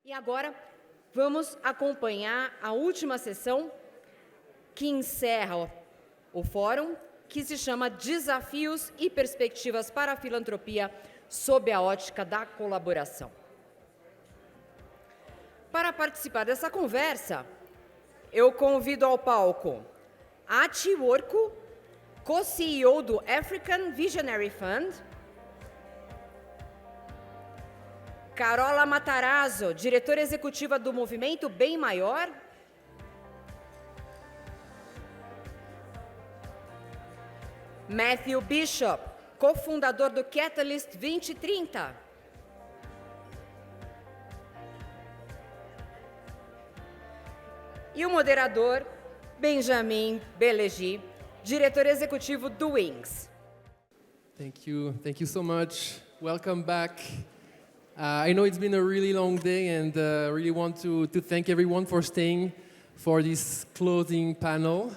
E agora vamos acompanhar a última sessão que encerra o fórum, que se chama Desafios e perspectivas para a filantropia sob a ótica da colaboração. Para participar dessa conversa, eu convido ao palco Atti Worku, co-CEO do African Visionary Fund, Carola Matarazzo, diretora executiva do Movimento Maior, Matthew Bishop, co-fundador do Catalyst 2030, e o moderador Benjamin Bellegy, diretor executivo do Wings. Thank you so much. Welcome back. I know it's been a really long day, and really want to thank everyone for staying for this closing panel.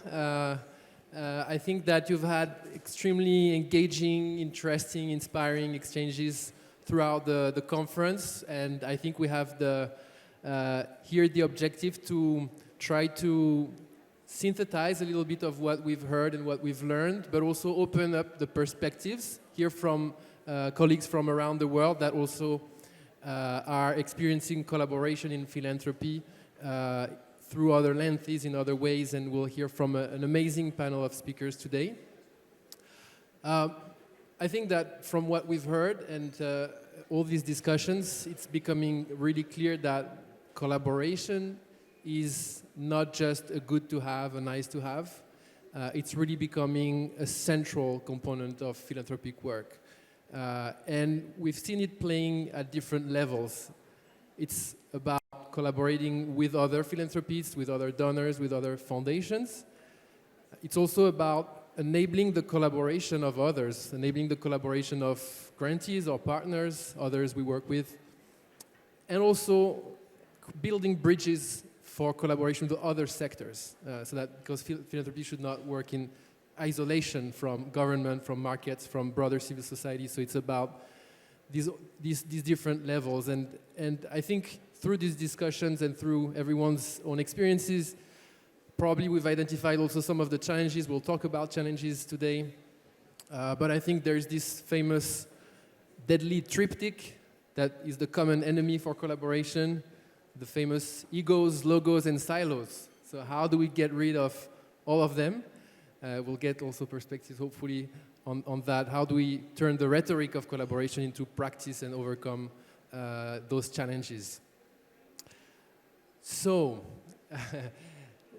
I think that you've had extremely engaging, interesting, inspiring exchanges throughout the conference, and I think we have here the objective to try to synthesize a little bit of what we've heard and what we've learned, but also open up the perspectives, hear from colleagues from around the world that also are experiencing collaboration in philanthropy through other lenses, in other ways, and we'll hear from an amazing panel of speakers today. I think that from what we've heard and all these discussions, it's becoming really clear that collaboration is not just a good to have, a nice to have. It's really becoming a central component of philanthropic work. And we've seen it playing at different levels. It's about collaborating with other philanthropists, with other donors, with other foundations. It's also about enabling the collaboration of others, enabling the collaboration of grantees or partners, others we work with, and also building bridges for collaboration with other sectors, so that because philanthropy should not work in isolation from government, from markets, from broader civil society. So it's about these different levels, and I think through these discussions and through everyone's own experiences, probably we've identified also some of the challenges. We'll talk about challenges today, but I think there's this famous deadly triptych that is the common enemy for collaboration, the famous egos, logos, and silos. So how do we get rid of all of them? We'll get also perspectives, hopefully, on that. How do we turn the rhetoric of collaboration into practice and overcome those challenges? So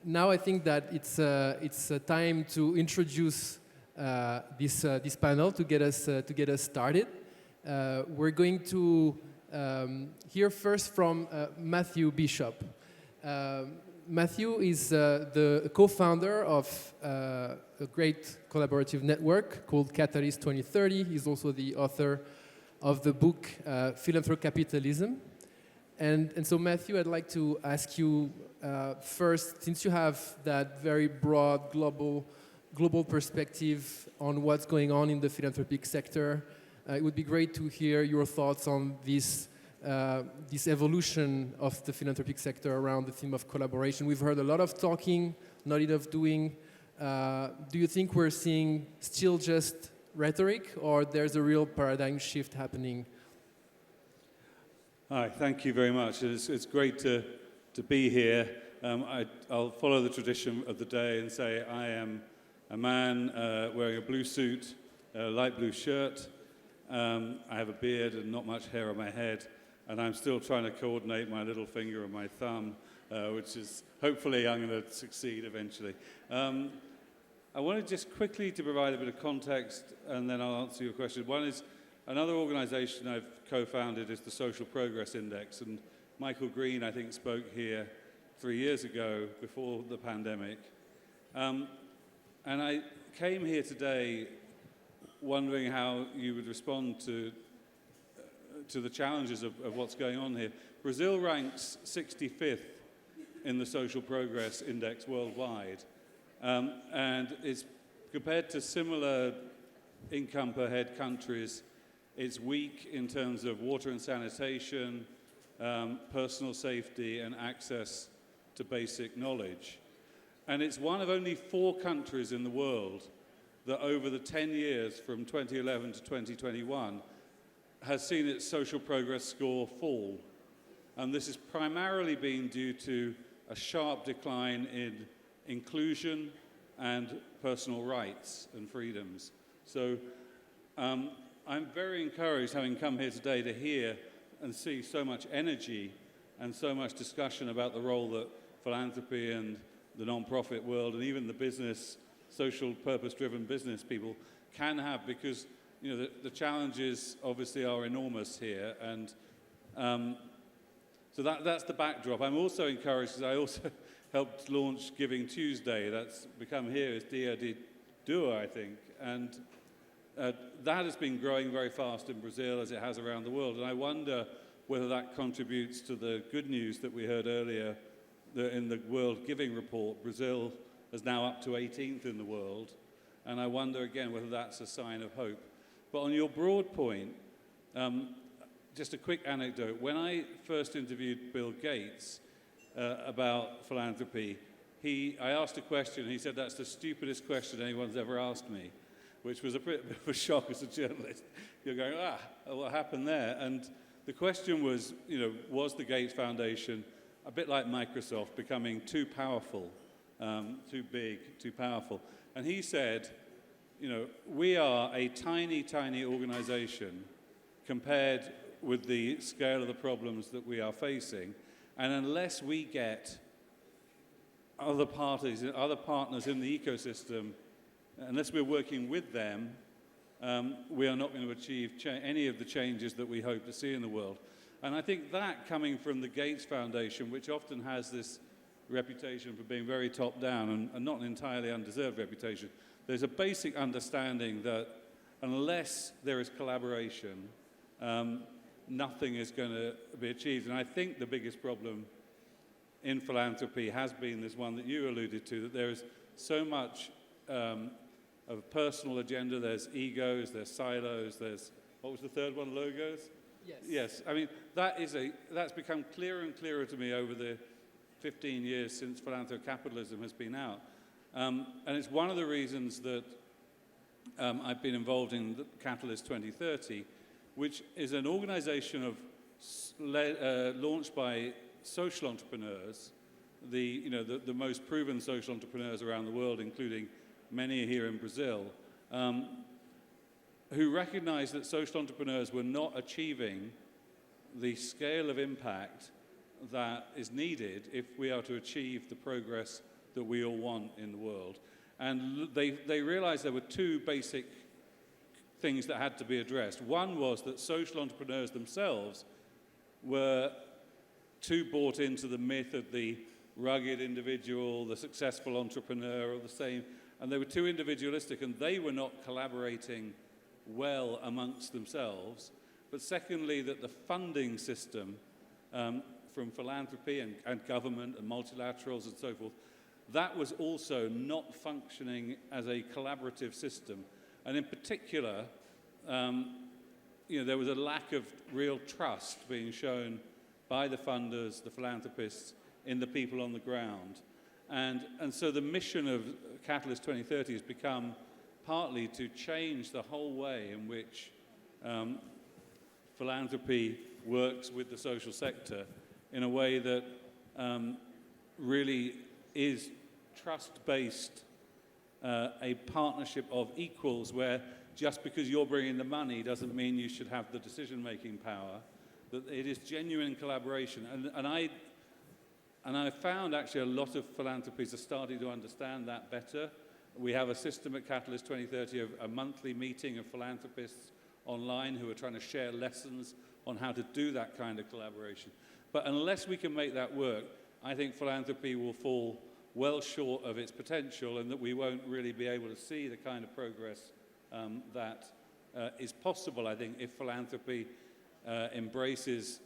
now I think that it's time to introduce this panel to get us started. We're going to hear first from Matthew Bishop. Matthew is the co-founder of a great collaborative network called Catalyst 2030. He's also the author of the book Philanthrocapitalism. And so Matthew, I'd like to ask you first, since you have that very broad global perspective on what's going on in the philanthropic sector, it would be great to hear your thoughts on this evolution of the philanthropic sector around the theme of collaboration. We've heard a lot of talking, not enough doing. Do you think we're seeing still just rhetoric, or there's a real paradigm shift happening? Hi, thank you very much. It's great to be here. I'll follow the tradition of the day and say I am a man wearing a blue suit, a light blue shirt. I have a beard and not much hair on my head, and I'm still trying to coordinate my little finger and my thumb, which is, hopefully I'm going to succeed eventually. I wanted just quickly to provide a bit of context, and then I'll answer your question. One is, another organization I've co-founded is the Social Progress Index, and Michael Green, I think, spoke here 3 years ago, before the pandemic. And I came here today wondering how you would respond to the challenges of what's going on here. Brazil ranks 65th in the Social Progress Index worldwide, and it's compared to similar income per head countries. It's weak in terms of water and sanitation, personal safety, and access to basic knowledge. And it's one of only 4 countries in the world that over the 10 years from 2011 to 2021 has seen its social progress score fall. And this has primarily been due to a sharp decline in inclusion and personal rights and freedoms. So I'm very encouraged, having come here today, to hear and see so much energy and so much discussion about the role that philanthropy and the non-profit world and even the business, social purpose-driven business people can have, because you know the challenges obviously are enormous here, and so that's the backdrop. I'm also encouraged because I also helped launch Giving Tuesday. That's become here as Dia de Dua, I think, and that has been growing very fast in Brazil as it has around the world, and I wonder whether that contributes to the good news that we heard earlier, that in the World Giving Report, Brazil is now up to 18th in the world, and I wonder again whether that's a sign of hope. But on your broad point, just a quick anecdote. When I first interviewed Bill Gates about philanthropy, I asked a question, and he said, "That's the stupidest question anyone's ever asked me," which was a bit of a shock as a journalist. You're going, what happened there? And the question was, was the Gates Foundation, a bit like Microsoft, becoming too powerful, too big, too powerful? And he said, we are a tiny, tiny organization compared with the scale of the problems that we are facing. And unless we get other parties, other partners in the ecosystem, unless we're working with them, we are not going to achieve any of the changes that we hope to see in the world. And I think that coming from the Gates Foundation, which often has this reputation for being very top-down and not an entirely undeserved reputation, there's a basic understanding that unless there is collaboration, nothing is going to be achieved. And I think the biggest problem in philanthropy has been this one that you alluded to, that there is so much of a personal agenda. There's egos, there's silos, there's, what was the third one, logos? Yes. Yes, I mean, that's become clearer and clearer to me over the 15 years since philanthrocapitalism has been out. And it's one of the reasons that I've been involved in the Catalyst 2030, which is an organization launched by social entrepreneurs, the most proven social entrepreneurs around the world, including many here in Brazil, who recognized that social entrepreneurs were not achieving the scale of impact that is needed if we are to achieve the progress that we all want in the world. And they realized there were 2 basic things that had to be addressed. One was that social entrepreneurs themselves were too bought into the myth of the rugged individual, the successful entrepreneur, or the same, and they were too individualistic, and they were not collaborating well amongst themselves. But secondly, that the funding system from philanthropy and government and multilaterals and so forth, that was also not functioning as a collaborative system. And in particular, there was a lack of real trust being shown by the funders, the philanthropists, in the people on the ground. And so the mission of Catalyst 2030 has become partly to change the whole way in which philanthropy works with the social sector in a way that really is trust-based, a partnership of equals, where just because you're bringing the money doesn't mean you should have the decision-making power, that it is genuine collaboration. And I found actually a lot of philanthropies are starting to understand that better. We have a system at Catalyst 2030 of a monthly meeting of philanthropists online who are trying to share lessons on how to do that kind of collaboration. But unless we can make that work, I think philanthropy will fall well short of its potential, and that we won't really be able to see the kind of progress that is possible, I think, if philanthropy embraces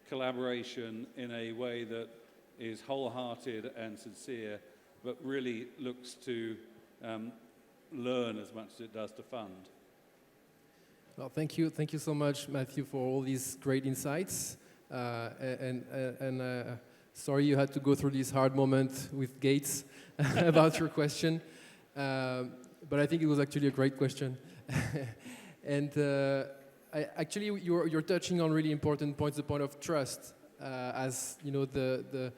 collaboration in a way that is wholehearted and sincere, but really looks to learn as much as it does to fund. Well, thank you so much, Matthew, for all these great insights. Sorry you had to go through this hard moment with Gates about your question, but I think it was actually a great question. And actually, you're touching on really important points, the point of trust, as you know, the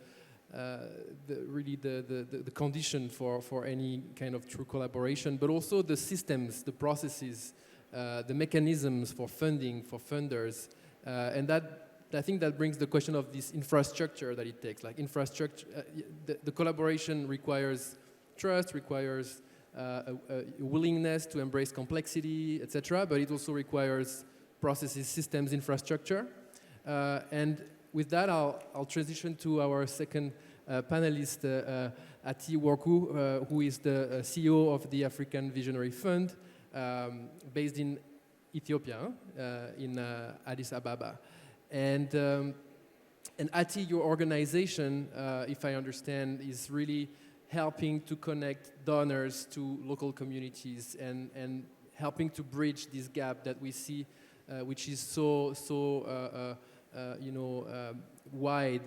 condition for any kind of true collaboration, but also the systems, the processes, the mechanisms for funding, for funders, and that I think that brings the question of this infrastructure that it takes. Like infrastructure, the collaboration requires trust, requires a willingness to embrace complexity, etc. But it also requires processes, systems, infrastructure. And with that, I'll transition to our second panelist, Atti Worku, who is the CEO of the African Visionary Fund, based in Ethiopia, in Addis Ababa. And Atti, your organization, if I understand, is really helping to connect donors to local communities and helping to bridge this gap that we see, which is so wide,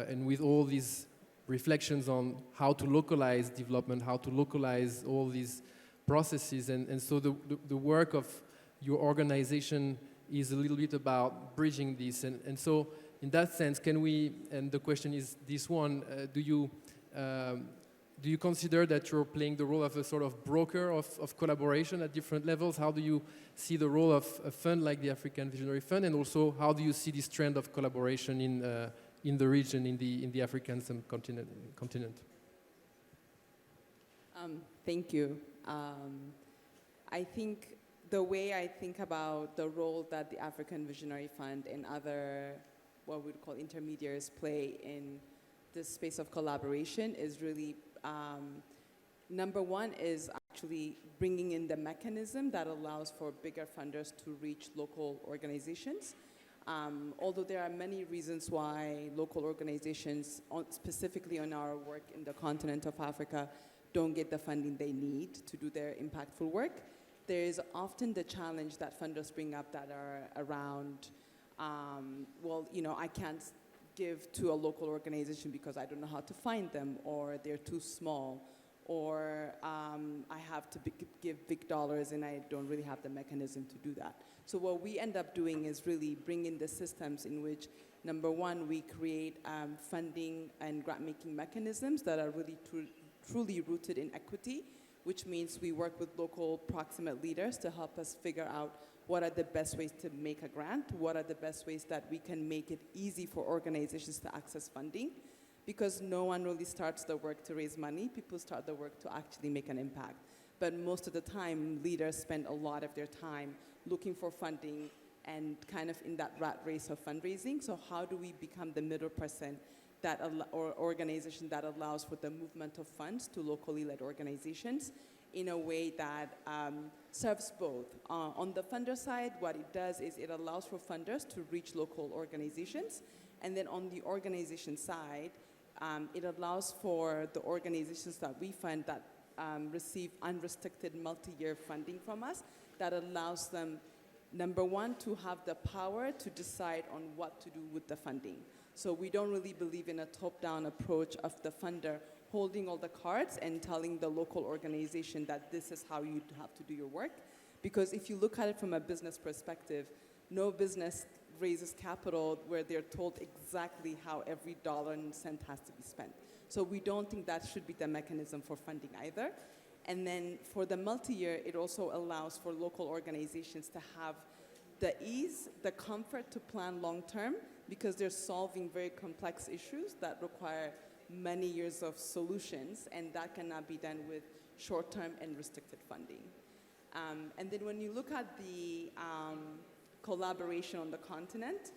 and with all these reflections on how to localize development, how to localize all these processes, and so the work of your organization is a little bit about bridging this, and so in that sense, can we? And the question is this one: do you consider that you're playing the role of a sort of broker of collaboration at different levels? How do you see the role of a fund like the African Visionary Fund, and also how do you see this trend of collaboration in the region, in the African continent? Thank you. I think the way I think about the role that the African Visionary Fund and other, what we'd call intermediaries, play in this space of collaboration is really, number one is actually bringing in the mechanism that allows for bigger funders to reach local organizations. Although there are many reasons why local organizations, specifically on our work in the continent of Africa, don't get the funding they need to do their impactful work. There is often the challenge that funders bring up that are around, I can't give to a local organization because I don't know how to find them, or they're too small, or I have to give big dollars and I don't really have the mechanism to do that. So what we end up doing is really bringing the systems in which, number one, we create funding and grant-making mechanisms that are really truly rooted in equity, which means we work with local proximate leaders to help us figure out what are the best ways to make a grant, what are the best ways that we can make it easy for organizations to access funding, because no one really starts the work to raise money, people start the work to actually make an impact. But most of the time, leaders spend a lot of their time looking for funding and kind of in that rat race of fundraising. So how do we become the middle person or organization that allows for the movement of funds to locally led organizations in a way that serves both. On the funder side, what it does is it allows for funders to reach local organizations, and then on the organization side, it allows for the organizations that we fund that receive unrestricted multi-year funding from us, that allows them, number one, to have the power to decide on what to do with the funding. So we don't really believe in a top-down approach of the funder holding all the cards and telling the local organization that this is how you have to do your work. Because if you look at it from a business perspective, no business raises capital where they're told exactly how every dollar and cent has to be spent. So we don't think that should be the mechanism for funding either. And then for the multi-year, it also allows for local organizations to have the ease, the comfort to plan long-term, because they're solving very complex issues that require many years of solutions, and that cannot be done with short-term and restricted funding. And then when you look at the collaboration on the continent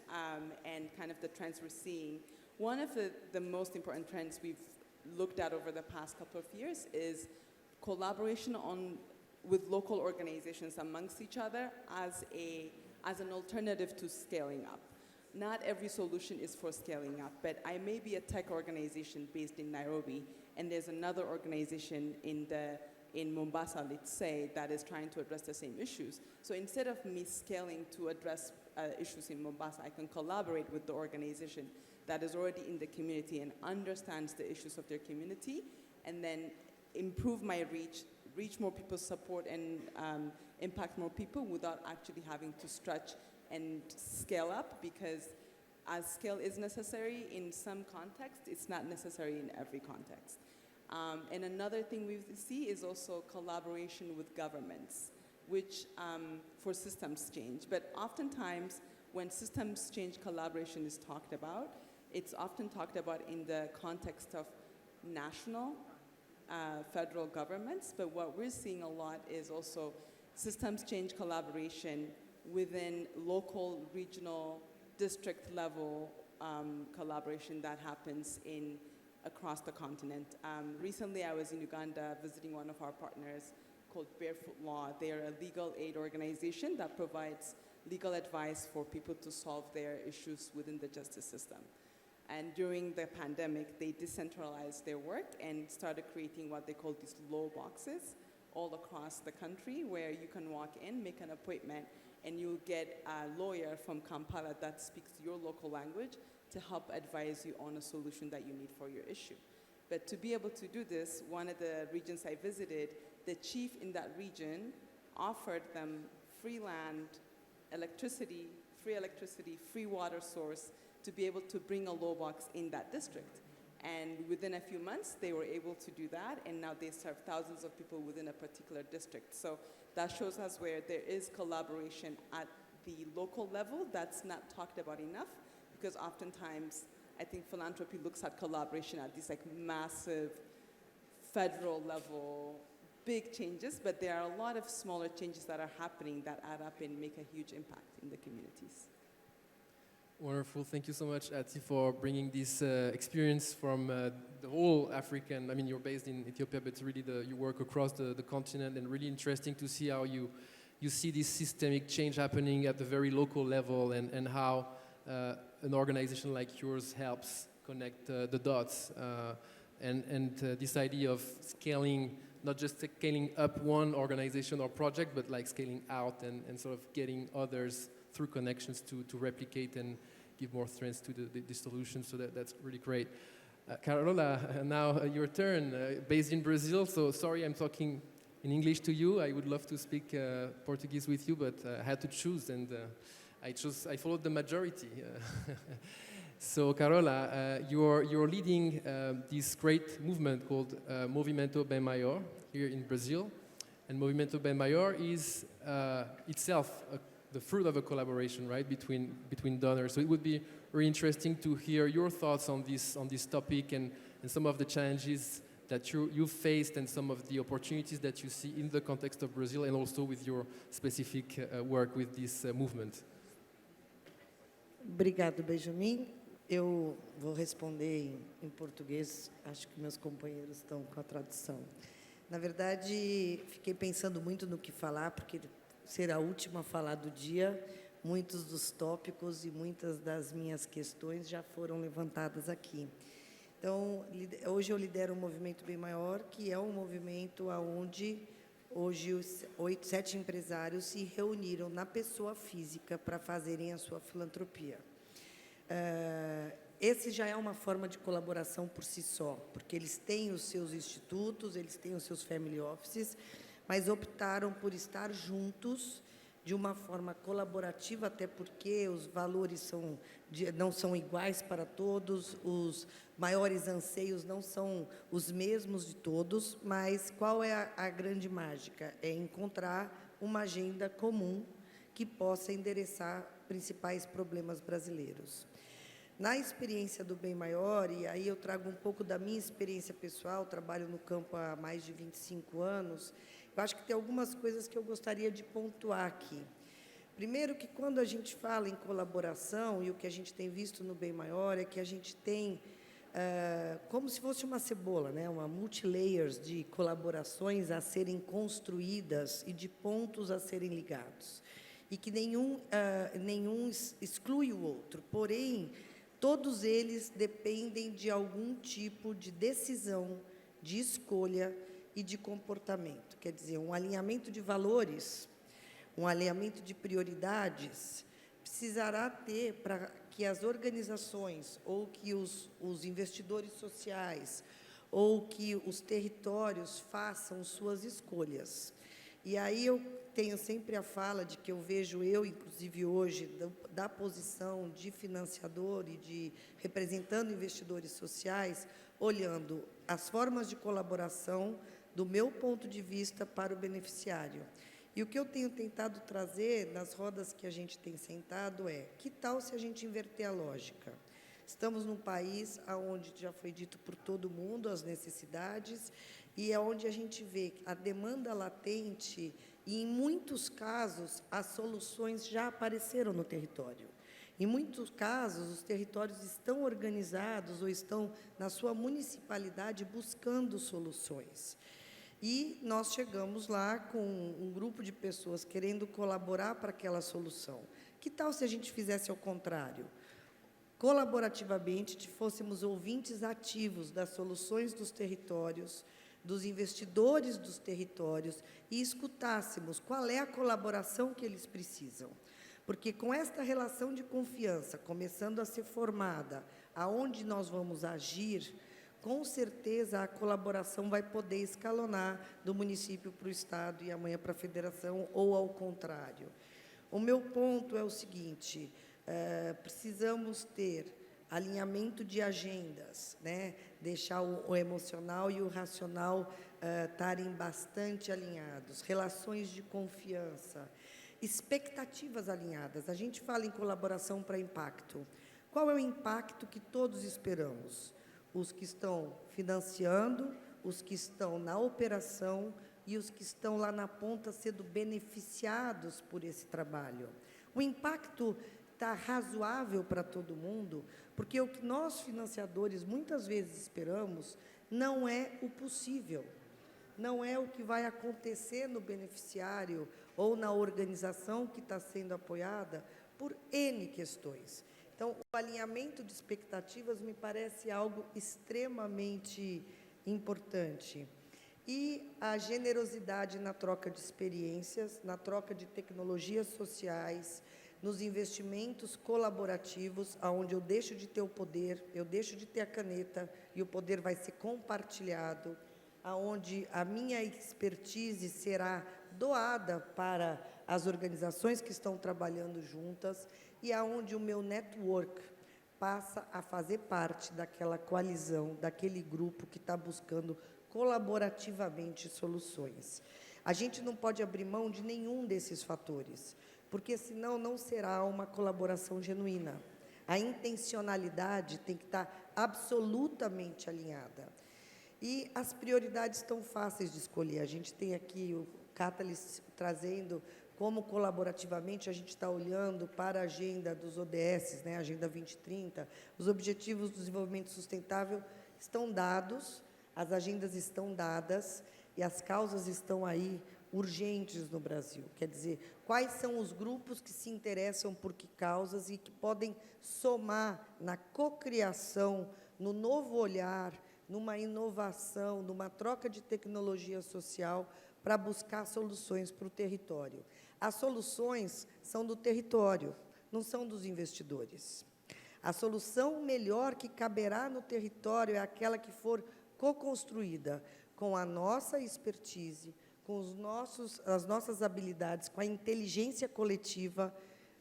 and kind of the trends we're seeing, one of the most important trends we've looked at over the past couple of years is collaboration with local organizations amongst each other as an alternative to scaling up. Not every solution is for scaling up, but I may be a tech organization based in Nairobi, and there's another organization in in Mombasa, let's say, that is trying to address the same issues. So instead of me scaling to address issues in Mombasa, I can collaborate with the organization that is already in the community and understands the issues of their community, and then improve my reach more people, support, and impact more people without actually having to stretch and scale up, because as scale is necessary in some contexts, it's not necessary in every context. And another thing we see is also collaboration with governments, which for systems change. But oftentimes, when systems change collaboration is talked about, it's often talked about in the context of national, federal governments. But what we're seeing a lot is also systems change collaboration within local, regional, district level collaboration that happens across the continent. Recently, I was in Uganda visiting one of our partners called Barefoot Law. They are a legal aid organization that provides legal advice for people to solve their issues within the justice system. And during the pandemic, they decentralized their work and started creating what they call these law boxes all across the country, where you can walk in, make an appointment, and you'll get a lawyer from Kampala that speaks your local language to help advise you on a solution that you need for your issue. But to be able to do this, one of the regions I visited, the chief in that region offered them free land, free water source to be able to bring a law box in that district. And within a few months, they were able to do that, and now they serve thousands of people within a particular district. So that shows us where there is collaboration at the local level that's not talked about enough, because oftentimes I think philanthropy looks at collaboration at these like massive federal level, big changes, but there are a lot of smaller changes that are happening that add up and make a huge impact in the communities. Wonderful. Thank you so much, Atti, for bringing this experience from the whole African. I mean, you're based in Ethiopia, but really you work across the continent, and really interesting to see how you see this systemic change happening at the very local level, and how an organization like yours helps connect the dots. And this idea of scaling, not just scaling up one organization or project, but like scaling out and sort of getting others through connections to replicate and give more strength to the solution. So that's really great. Carola, now your turn. Based in Brazil, so sorry I'm talking in English to you. I would love to speak Portuguese with you, but I had to choose, and I followed the majority. So Carola, you're leading this great movement called Movimento Maior here in Brazil. And Movimento Maior is itself the fruit of a collaboration, right, between donors. So it would be very interesting to hear your thoughts on this topic, and some of the challenges that you've faced, and some of the opportunities that you see in the context of Brazil, and also with your specific work with this movement. Obrigado, Benjamin. Eu vou responder em português, acho que meus companheiros estão com a tradução. Na verdade, fiquei pensando muito no que falar, porque ser a última a falar do dia, muitos dos tópicos e muitas das minhas questões já foram levantadas aqui. Então, hoje eu lidero o Movimento Bem Maior, que é um movimento onde hoje os 7 empresários se reuniram na pessoa física para fazerem a sua filantropia. Esse já é uma forma de colaboração por si só, porque eles têm os seus institutos, eles têm os seus family offices, mas optaram por estar juntos de uma forma colaborativa, até porque os valores não são iguais para todos, os maiores anseios não são os mesmos de todos, mas qual é a grande mágica? É encontrar uma agenda comum que possa endereçar principais problemas brasileiros. Na experiência do Bem Maior, e aí eu trago um pouco da minha experiência pessoal, trabalho no campo há mais de 25 anos, eu acho que tem algumas coisas que eu gostaria de pontuar aqui. Primeiro, que quando a gente fala em colaboração, e o que a gente tem visto no Bem Maior é que a gente tem, como se fosse uma cebola, né? Uma multi-layers de colaborações a serem construídas e de pontos a serem ligados. E que nenhum exclui o outro, porém, todos eles dependem de algum tipo de decisão, de escolha e de comportamento. Quer dizer, um alinhamento de valores, um alinhamento de prioridades, precisará ter para que as organizações ou que os investidores sociais ou que os territórios façam suas escolhas. E aí eu tenho sempre a fala de que eu vejo, inclusive hoje, da posição de financiador e de representando investidores sociais, olhando as formas de colaboração do meu ponto de vista para o beneficiário. E o que eu tenho tentado trazer nas rodas que a gente tem sentado é, que tal se a gente inverter a lógica? Estamos num país onde já foi dito por todo mundo as necessidades e é onde a gente vê a demanda latente e, em muitos casos, as soluções já apareceram no território. Em muitos casos, os territórios estão organizados ou estão, na sua municipalidade, buscando soluções. E nós chegamos lá com um grupo de pessoas querendo colaborar para aquela solução. Que tal se a gente fizesse ao contrário? Colaborativamente, fôssemos ouvintes ativos das soluções dos territórios, dos investidores dos territórios, e escutássemos qual é a colaboração que eles precisam. Porque com esta relação de confiança começando a ser formada, aonde nós vamos agir, com certeza a colaboração vai poder escalonar do município para o Estado e amanhã para a federação, ou ao contrário. O meu ponto é o seguinte, precisamos ter alinhamento de agendas, né? Deixar o emocional e o racional estarem bastante alinhados, relações de confiança, expectativas alinhadas. A gente fala em colaboração para impacto. Qual é o impacto que todos esperamos? Os que estão financiando, os que estão na operação e os que estão lá na ponta sendo beneficiados por esse trabalho. O impacto está razoável para todo mundo, porque o que nós, financiadores, muitas vezes esperamos não é o possível, não é o que vai acontecer no beneficiário ou na organização que está sendo apoiada por N questões. Então, o alinhamento de expectativas me parece algo extremamente importante. E a generosidade na troca de experiências, na troca de tecnologias sociais, nos investimentos colaborativos, onde eu deixo de ter o poder, eu deixo de ter a caneta, e o poder vai ser compartilhado, onde a minha expertise será doada para as organizações que estão trabalhando juntas, e aonde o meu network passa a fazer parte daquela coalizão, daquele grupo que está buscando colaborativamente soluções. A gente não pode abrir mão de nenhum desses fatores, porque senão não será uma colaboração genuína. A intencionalidade tem que estar absolutamente alinhada. E as prioridades estão fáceis de escolher. A gente tem aqui o Catalyst trazendo como colaborativamente a gente está olhando para a agenda dos ODS, né, Agenda 2030, os Objetivos do Desenvolvimento Sustentável estão dados, as agendas estão dadas e as causas estão aí urgentes no Brasil. Quer dizer, quais são os grupos que se interessam por que causas e que podem somar na cocriação, no novo olhar, numa inovação, numa troca de tecnologia social para buscar soluções para o território. As soluções são do território, não são dos investidores. A solução melhor que caberá no território é aquela que for co-construída com a nossa expertise, com as nossas habilidades, com a inteligência coletiva,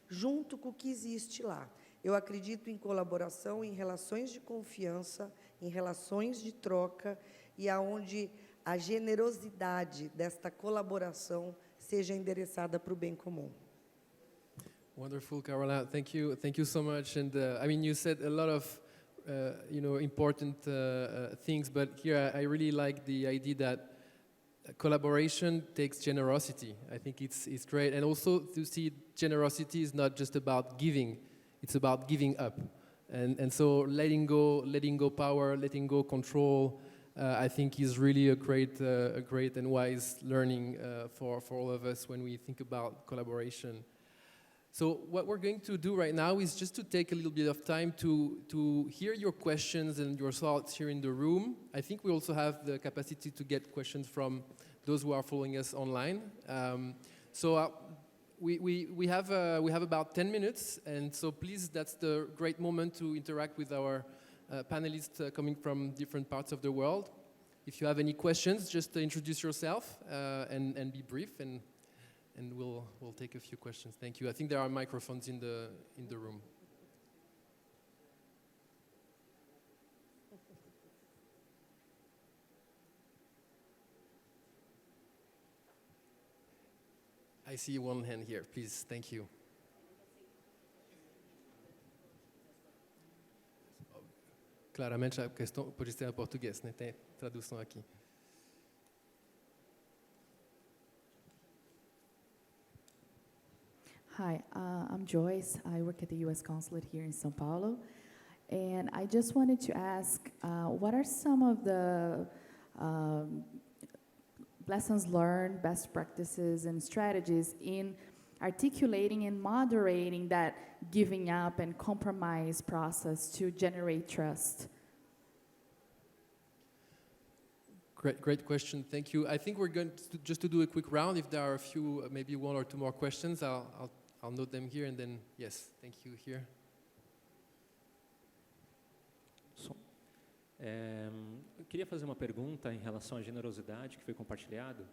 junto com o que existe lá. Eu acredito em colaboração, em relações de confiança, em relações de troca, e aonde a generosidade desta colaboração seja endereçada para o bem comum. Wonderful, Carola. Thank you so much. And I mean, you said a lot of important things, but here I really like the idea that collaboration takes generosity. I think it's great, and also to see generosity is not just about giving; it's about giving up, and so letting go power, letting go control. I think is really a great and wise learning for all of us when we think about collaboration. So what we're going to do right now is just to take a little bit of time to hear your questions and your thoughts here in the room. I think we also have the capacity to get questions from those who are following us online. We have about 10 minutes, and so please, that's the great moment to interact with our panelists coming from different parts of the world. If you have any questions, just introduce yourself and be brief, and we'll take a few questions. Thank you. I think there are microphones in the room. I see one hand here, please. Thank you. Claramente a questão pode ser em português, né? Tem tradução aqui. Hi, I'm Joyce. I work at the U.S. Consulate here in São Paulo. And I just wanted to ask, what are some of the lessons learned, best practices, and strategies in articulating and moderating that giving up and compromise process to generate trust? Great question. Thank you. I think we're going to just to do a quick round. If there are a few, maybe one or two more questions, I'll note them here, and then yes, thank you here. Eu queria fazer uma pergunta em relação à generosidade que foi compartilhado,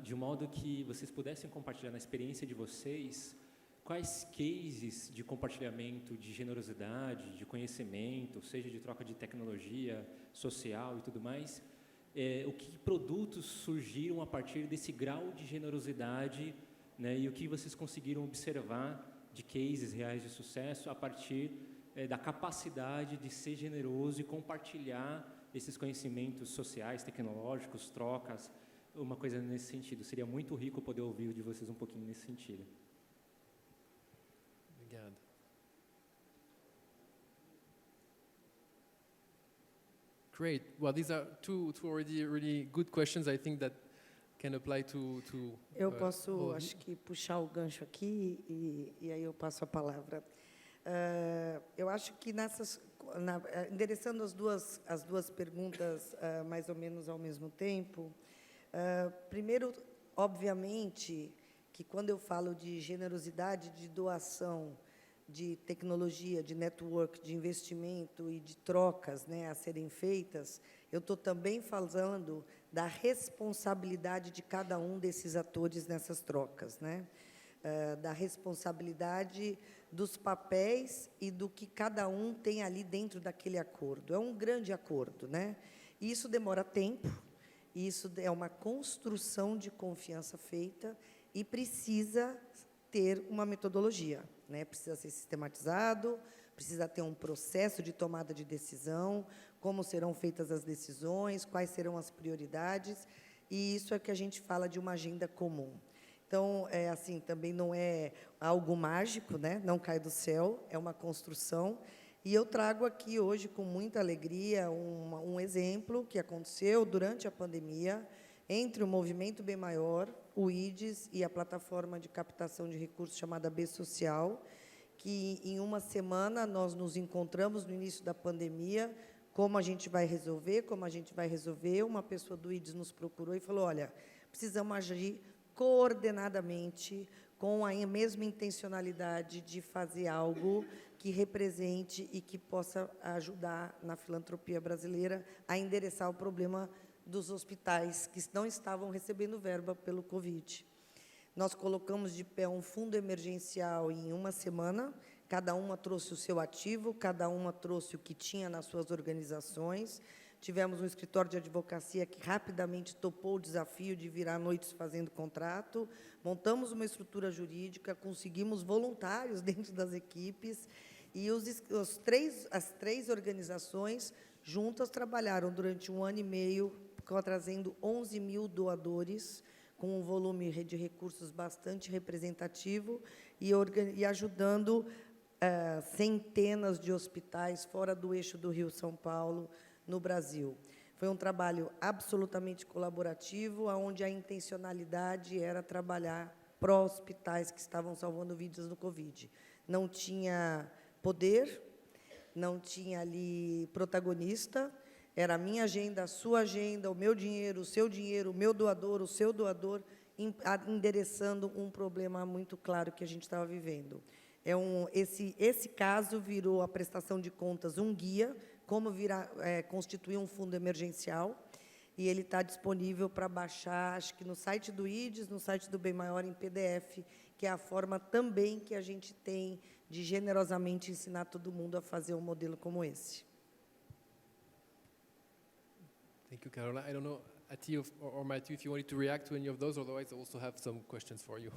de um modo que vocês pudessem compartilhar na experiência de vocês quais cases de compartilhamento de generosidade, de conhecimento, seja de troca de tecnologia social e tudo mais, o que produtos surgiram a partir desse grau de generosidade, né, e o que vocês conseguiram observar de cases reais de sucesso a partir da capacidade de ser generoso e compartilhar esses conhecimentos sociais, tecnológicos, trocas, uma coisa nesse sentido. Seria muito rico poder ouvir de vocês um pouquinho nesse sentido. Obrigado. Great. Well, these are two already really good questions. I think that can apply to eu posso, acho que, puxar o gancho aqui e aí eu passo a palavra. Eu acho que endereçando as duas perguntas mais ou menos ao mesmo tempo, primeiro, obviamente, que quando eu falo de generosidade, de doação, de tecnologia, de network, de investimento e de trocas, né, a serem feitas, eu estou também falando da responsabilidade de cada um desses atores nessas trocas, né? Da responsabilidade dos papéis e do que cada um tem ali dentro daquele acordo. É um grande acordo, né? E isso demora tempo, isso é uma construção de confiança feita e precisa ter uma metodologia, né? Precisa ser sistematizado, precisa ter um processo de tomada de decisão, como serão feitas as decisões, quais serão as prioridades, e isso é que a gente fala de uma agenda comum. Então, assim, também não é algo mágico, né? Não cai do céu, é uma construção. E eu trago aqui hoje, com muita alegria, um exemplo que aconteceu durante a pandemia entre o Movimento Maior, o IDIS e a plataforma de captação de recursos chamada Social, que, em uma semana, nós nos encontramos no início da pandemia, como a gente vai resolver, uma pessoa do IDIS nos procurou e falou, olha, precisamos agir coordenadamente, com a mesma intencionalidade de fazer algo que represente e que possa ajudar na filantropia brasileira a endereçar o problema dos hospitais que não estavam recebendo verba pelo Covid. Nós colocamos de pé um fundo emergencial em uma semana, cada uma trouxe o seu ativo, cada uma trouxe o que tinha nas suas organizações. Tivemos um escritório de advocacia que rapidamente topou o desafio de virar noites fazendo contrato, montamos uma estrutura jurídica, conseguimos voluntários dentro das equipes, e as três organizações juntas trabalharam durante 1 ano e meio, trazendo 11 mil doadores, com um volume de recursos bastante representativo, e ajudando centenas de hospitais fora do eixo do Rio-São Paulo, no Brasil. Foi um trabalho absolutamente colaborativo, onde a intencionalidade era trabalhar pró-hospitais que estavam salvando vidas no Covid. Não tinha poder, não tinha ali protagonista, era a minha agenda, a sua agenda, o meu dinheiro, o meu doador, o seu doador, endereçando um problema muito claro que a gente estava vivendo. Esse caso virou a prestação de contas um guia, como constituir um fundo emergencial, e ele está disponível para baixar, acho que no site do IDIS, no site do Maior, em PDF, que é a forma também que a gente tem de generosamente ensinar todo mundo a fazer um modelo como esse. Thank you, Carola. I don't know, Atti or Matthew, if you wanted to react to any of those, otherwise I also have some questions for you.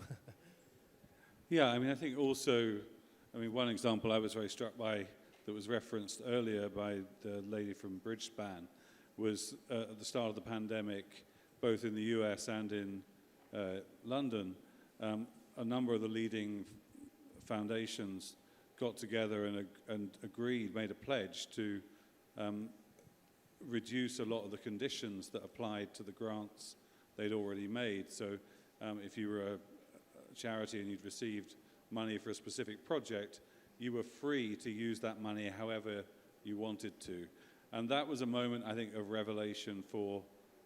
Yeah, I mean, I think also, one example I was very struck by that was referenced earlier by the lady from Bridgespan was at the start of the pandemic, both in the US and in London, a number of the leading foundations got together and agreed, made a pledge to reduce a lot of the conditions that applied to the grants they'd already made. So if you were a charity and you'd received money for a specific project, you were free to use that money however you wanted to. And that was a moment, I think, of revelation for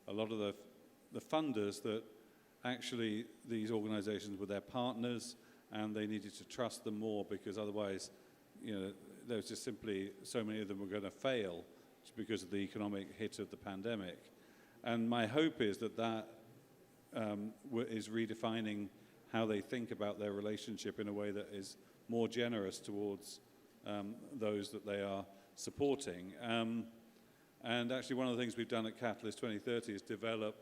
a lot of the funders, that actually these organizations were their partners and they needed to trust them more, because otherwise, there was just simply so many of them were going to fail just because of the economic hit of the pandemic. And my hope is that is redefining how they think about their relationship in a way that is more generous towards those that they are supporting. And actually one of the things we've done at Catalyst 2030 is develop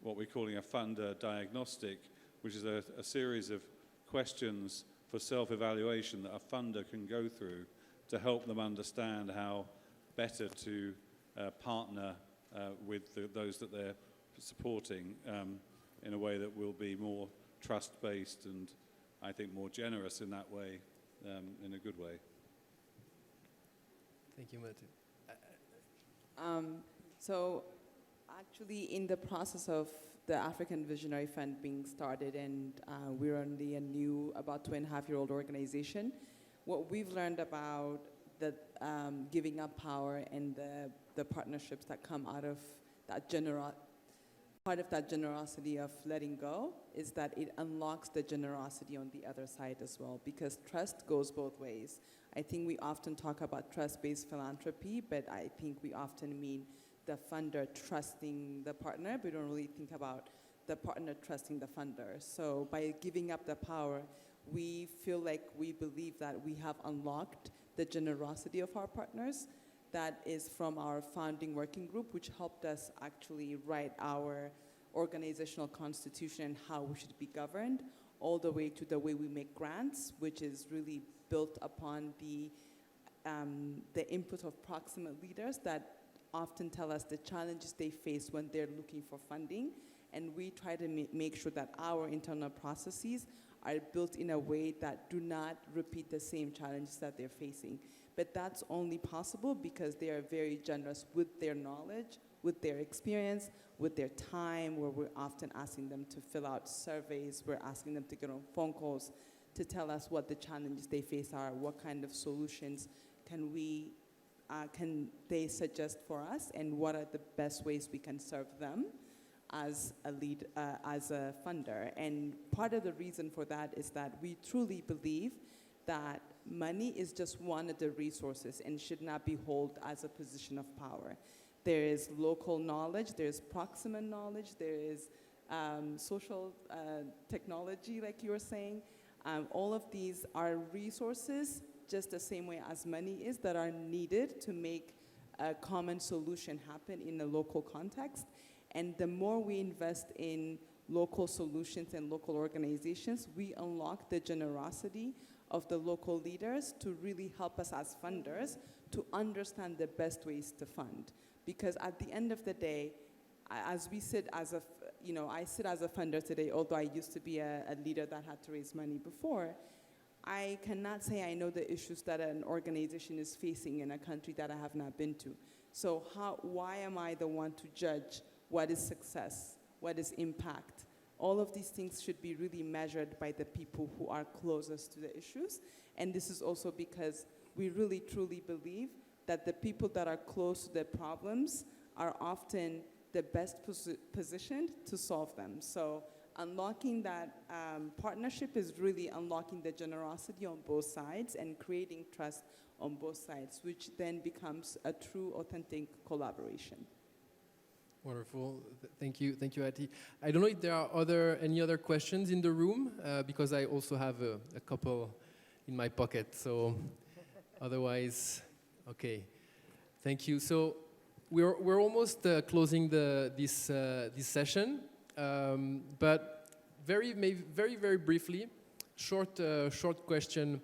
what we're calling a funder diagnostic, which is a series of questions for self-evaluation that a funder can go through to help them understand how better to partner with those that they're supporting in a way that will be more trust-based and, I think, more generous in that way, in a good way. Thank you, Matthew. So actually, in the process of the African Visionary Fund being started, and we're only a new, about 2.5-year-old organization, what we've learned about the giving up power and the partnerships that come out of that part of that generosity of letting go is that it unlocks the generosity on the other side as well, because trust goes both ways. I think we often talk about trust-based philanthropy, but I think we often mean the funder trusting the partner. We don't really think about the partner trusting the funder. So by giving up the power, we feel like we believe that we have unlocked the generosity of our partners. That is from our founding working group, which helped us actually write our organizational constitution and how we should be governed, all the way to the way we make grants, which is really built upon the input of proximate leaders that often tell us the challenges they face when they're looking for funding. And we try to make sure that our internal processes are built in a way that do not repeat the same challenges that they're facing. But that's only possible because they are very generous with their knowledge, with their experience, with their time, where we're often asking them to fill out surveys, we're asking them to get on phone calls to tell us what the challenges they face are, what kind of solutions can they suggest for us, and what are the best ways we can serve them as a funder. And part of the reason for that is that we truly believe that money is just one of the resources and should not be held as a position of power. There is local knowledge, there's proximate knowledge, there is social technology, like you were saying. All of these are resources, just the same way as money is, that are needed to make a common solution happen in a local context. And the more we invest in local solutions and local organizations, we unlock the generosity of the local leaders to really help us as funders to understand the best ways to fund. Because at the end of the day, as we sit as a, I sit as a funder today, although I used to be a leader that had to raise money before, I cannot say I know the issues that an organization is facing in a country that I have not been to. So why am I the one to judge what is success, what is impact, all of these things should be really measured by the people who are closest to the issues. And this is also because we really truly believe that the people that are close to the problems are often the best positioned to solve them. So unlocking that partnership is really unlocking the generosity on both sides and creating trust on both sides, which then becomes a true, authentic collaboration. Wonderful. Thank you, Atti. I don't know if there are any other questions in the room, because I also have a couple in my pocket. So otherwise, okay. Thank you. So we're almost closing this session, but very briefly, short question.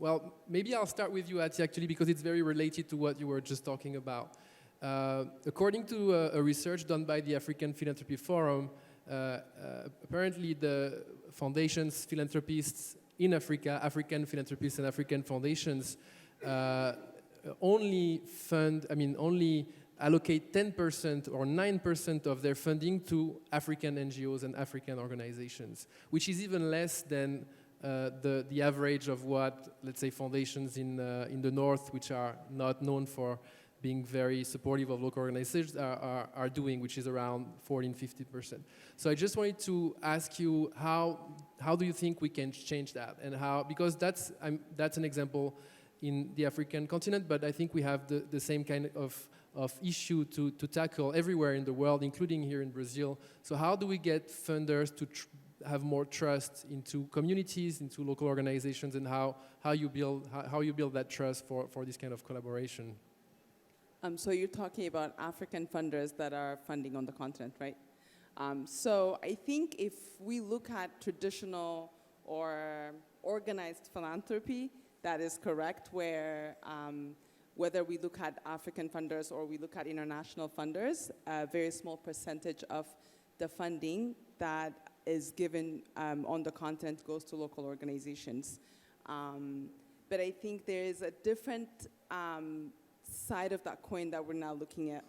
Well, maybe I'll start with you, Atti, actually, because it's very related to what you were just talking about. According to a research done by the African Philanthropy Forum, apparently the foundations, philanthropists in Africa, African philanthropists and African foundations, only allocate 10% or 9% of their funding to African NGOs and African organizations, which is even less than the average of what, let's say, foundations in the North, which are not known for being very supportive of local organizations, are doing, which is around 14–15%. So I just wanted to ask you, how do you think we can change that? And how, because that's an example in the African continent, but I think we have the same kind of issue to tackle everywhere in the world, including here in Brazil. So how do we get funders to have more trust into communities, into local organizations, and how you build that trust for this kind of collaboration? So you're talking about African funders that are funding on the continent, right? So I think if we look at traditional or organized philanthropy, that is correct, where whether we look at African funders or we look at international funders, a very small percentage of the funding that is given on the continent goes to local organizations. But I think there is a different side of that coin that we're now looking at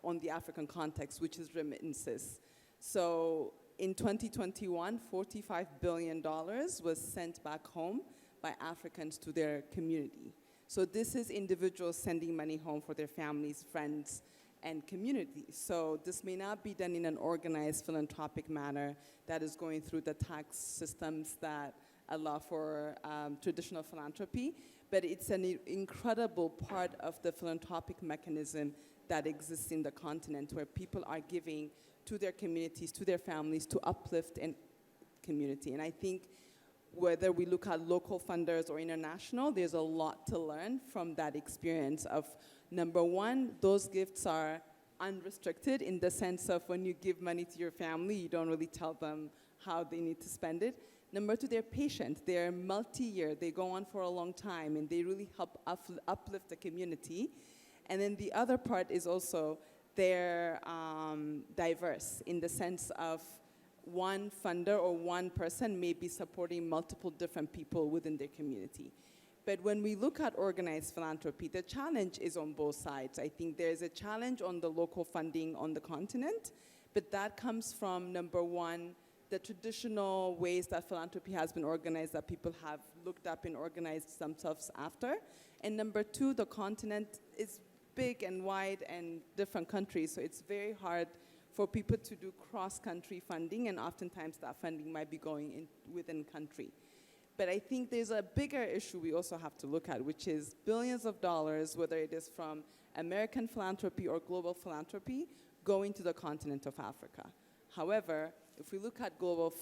on the African context, which is remittances. So in 2021, $45 billion was sent back home by Africans to their community. So this is individuals sending money home for their families, friends, and communities. So this may not be done in an organized philanthropic manner that is going through the tax systems that allow for traditional philanthropy, but it's an incredible part of the philanthropic mechanism that exists in the continent, where people are giving to their communities, to their families, to uplift and community. And I think whether we look at local funders or international, there's a lot to learn from that experience of, number one, those gifts are unrestricted in the sense of when you give money to your family, you don't really tell them how they need to spend it. Number two, they're patient. They're multi-year. They go on for a long time, and they really help uplift the community. And then the other part is also they're diverse in the sense of one funder or one person may be supporting multiple different people within their community. But when we look at organized philanthropy, the challenge is on both sides. I think there's a challenge on the local funding on the continent, but that comes from, number one, the traditional ways that philanthropy has been organized that people have looked up and organized themselves after. And number two, the continent is big and wide and different countries, so it's very hard for people to do cross-country funding, and oftentimes that funding might be going in within country. But I think there's a bigger issue we also have to look at, which is billions of dollars, whether it is from American philanthropy or global philanthropy, going to the continent of Africa. However, if we look at global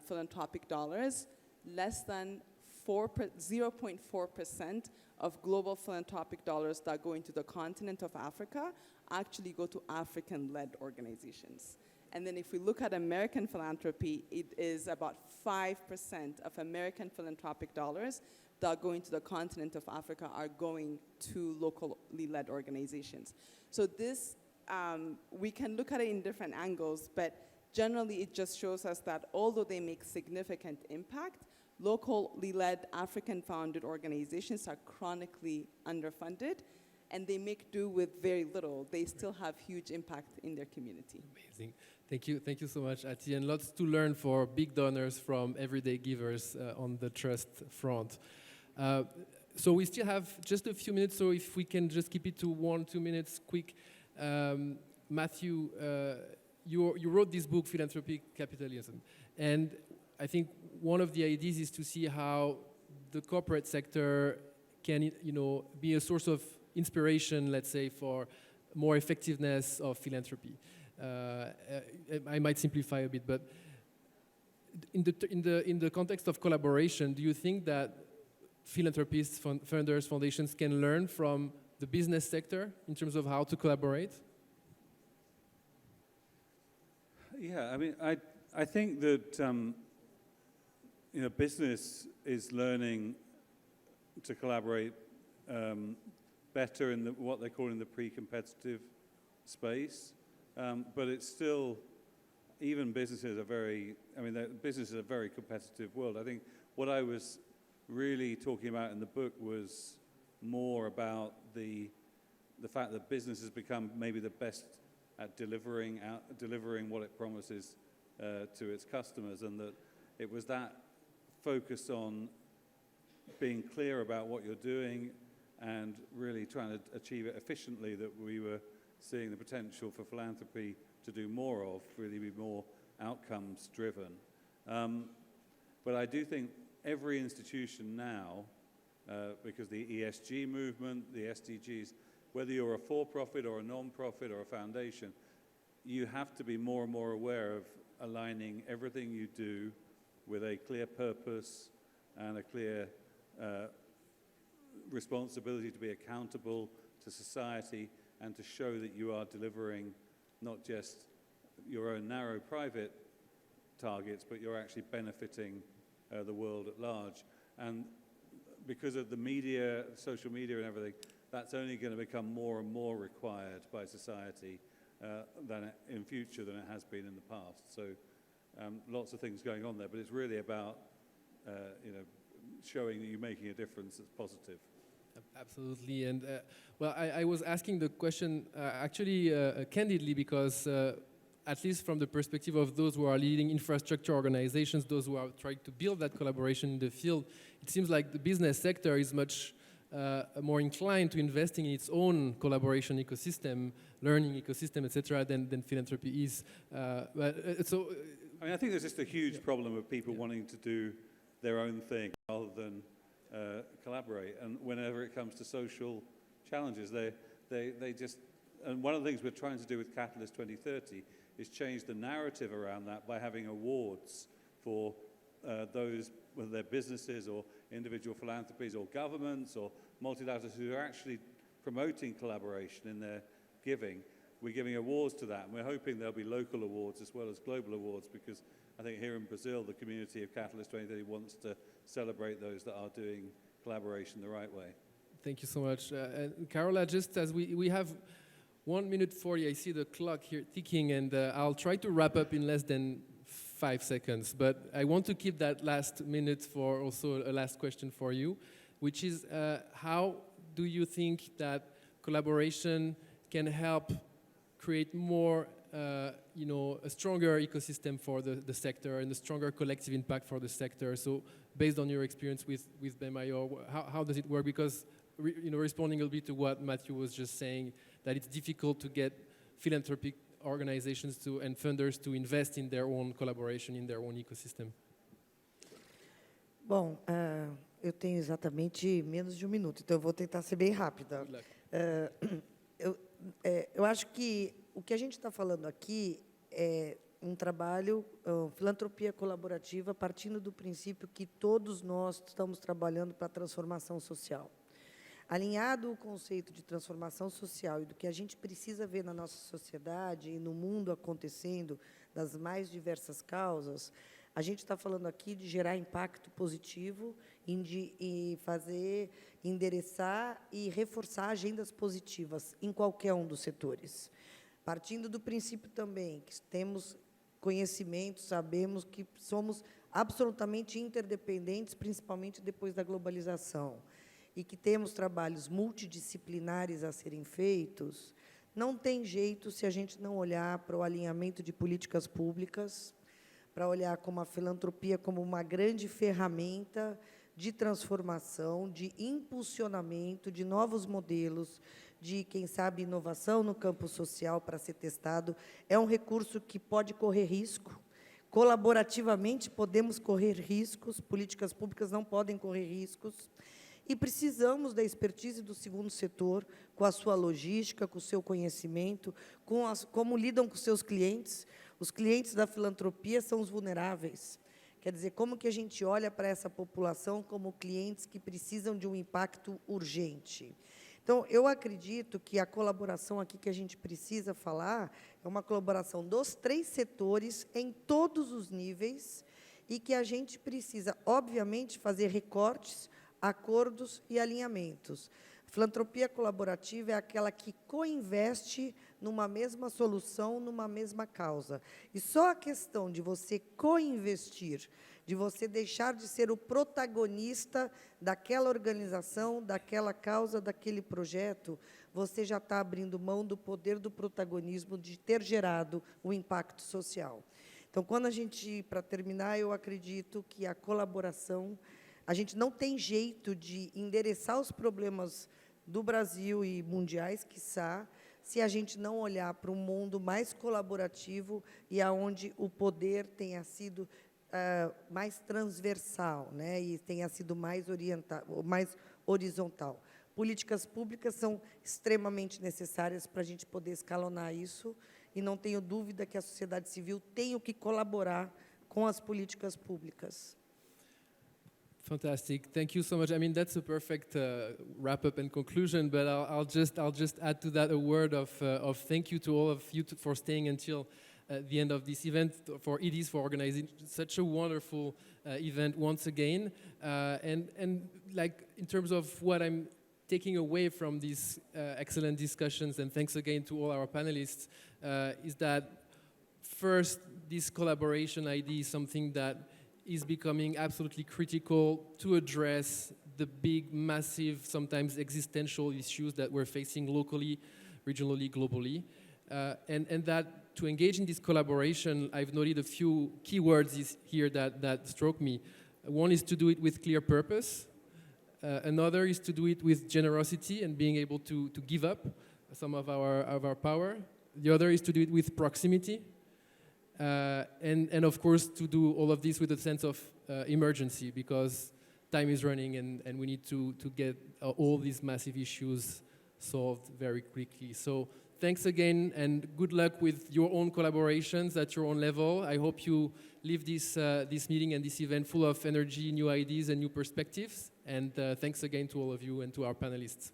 philanthropic dollars, less than 0.4% of global philanthropic dollars that go into the continent of Africa actually go to African-led organizations. And then if we look at American philanthropy, it is about 5% of American philanthropic dollars that go into the continent of Africa are going to locally led organizations. So this, we can look at it in different angles, but generally it just shows us that although they make significant impact, locally led African-founded organizations are chronically underfunded, and they make do with very little, they still have huge impact in their community. Amazing. Thank you so much, Atti, and lots to learn for big donors from everyday givers on the trust front. So we still have just a few minutes, so if we can just keep it to 1-2 minutes quick. Matthew, you wrote this book, Philanthropic Capitalism, and I think one of the ideas is to see how the corporate sector can, be a source of inspiration, let's say, for more effectiveness of philanthropy. I might simplify a bit, but in the context of collaboration, do you think that philanthropists, funders, foundations can learn from the business sector in terms of how to collaborate? Yeah, I mean, I think that business is learning to collaborate better in what they're calling the pre-competitive space, but it's still, even businesses are business is a very competitive world. I think what I was really talking about in the book was more about the fact that business has become maybe the best at delivering what it promises to its customers, and that it was that focus on being clear about what you're doing and really trying to achieve it efficiently that we were seeing the potential for philanthropy to do more of, really be more outcomes driven. But I do think every institution now, because the ESG movement, the SDGs, whether you're a for-profit or a non-profit or a foundation, you have to be more and more aware of aligning everything you do with a clear purpose and a clear responsibility to be accountable to society and to show that you are delivering not just your own narrow private targets, but you're actually benefiting the world at large. And because of the media, social media and everything, that's only going to become more and more required by society in future than it has been in the past. So lots of things going on there, but it's really about showing that you're making a difference that's positive. Absolutely, and I was asking the question actually candidly because at least from the perspective of those who are leading infrastructure organizations, those who are trying to build that collaboration in the field, it seems like the business sector is much more inclined to investing in its own collaboration ecosystem, learning ecosystem, etc., than philanthropy is. I think there's just a huge problem of people wanting to do their own thing rather than collaborate. And whenever it comes to social challenges, they just. And one of the things we're trying to do with Catalyst 2030 is change the narrative around that by having awards for those, whether they're businesses or individual philanthropies or governments or multilaterals who are actually promoting collaboration in their giving. We're giving awards to that, and we're hoping there'll be local awards as well as global awards, because I think here in Brazil, the community of Catalyst 2030 wants to celebrate those that are doing collaboration the right way. Thank you so much. And Carola, just as we have 1 minute 40, I see the clock here ticking, and I'll try to wrap up in less than 5 seconds, but I want to keep that last minute for also a last question for you, which is how do you think that collaboration can help create more, a stronger ecosystem for the sector and a stronger collective impact for the sector? So based on your experience with Maior, how does it work? Because responding a little bit to what Matthew was just saying, that it's difficult to get philanthropic organizations and funders to invest in their own collaboration, in their own ecosystem. Bom, eu tenho exatamente menos de 1 minuto, então eu vou tentar ser bem rápida. Eu acho que o que a gente está falando aqui é um trabalho, filantropia colaborativa, partindo do princípio que todos nós estamos trabalhando para a transformação social. Alinhado o conceito de transformação social e do que a gente precisa ver na nossa sociedade e no mundo acontecendo, das mais diversas causas, a gente está falando aqui de gerar impacto positivo e endereçar e reforçar agendas positivas em qualquer um dos setores. Partindo do princípio também que temos conhecimento, sabemos que somos absolutamente interdependentes, principalmente depois da globalização. e que temos trabalhos multidisciplinares a serem feitos, não tem jeito se a gente não olhar para o alinhamento de políticas públicas, para olhar como a filantropia como uma grande ferramenta de transformação, de impulsionamento de novos modelos, de, quem sabe, inovação no campo social para ser testado. É um recurso que pode correr risco. Colaborativamente, podemos correr riscos, políticas públicas não podem correr riscos. E precisamos da expertise do segundo setor, com a sua logística, com o seu conhecimento, como lidam com seus clientes. Os clientes da filantropia são os vulneráveis. Quer dizer, como que a gente olha para essa população como clientes que precisam de um impacto urgente? Então, eu acredito que a colaboração aqui que a gente precisa falar é uma colaboração dos 3 setores, em todos os níveis, e que a gente precisa, obviamente, fazer recortes, acordos e alinhamentos. A filantropia colaborativa é aquela que co-investe numa mesma solução, numa mesma causa. E só a questão de você co-investir, de você deixar de ser o protagonista daquela organização, daquela causa, daquele projeto, você já está abrindo mão do poder do protagonismo de ter gerado o impacto social. Então, quando a gente, para terminar, eu acredito que a colaboração, a gente não tem jeito de endereçar os problemas do Brasil e mundiais, quiçá, se a gente não olhar para um mundo mais colaborativo e aonde o poder tenha sido mais transversal, né, e tenha sido mais horizontal. Políticas públicas são extremamente necessárias para a gente poder escalonar isso, e não tenho dúvida que a sociedade civil tem que colaborar com as políticas públicas. Fantastic. Thank you so much. I mean, that's a perfect wrap-up and conclusion, but I'll just add to that a word of thank you to all of you for staying until the end of this event, for IDIS for organizing such a wonderful event once again. And like, in terms of what I'm taking away from these excellent discussions, and thanks again to all our panelists, is that first, this collaboration idea is something that is becoming absolutely critical to address the big, massive, sometimes existential issues that we're facing locally, regionally, globally. And that to engage in this collaboration, I've noted a few keywords here that struck me. One is to do it with clear purpose. Another is to do it with generosity and being able to give up some of our power. The other is to do it with proximity. And of course, to do all of this with a sense of emergency, because time is running and we need to get all these massive issues solved very quickly. So thanks again, and good luck with your own collaborations at your own level. I hope you leave this meeting and this event full of energy, new ideas, and new perspectives. And thanks again to all of you and to our panelists.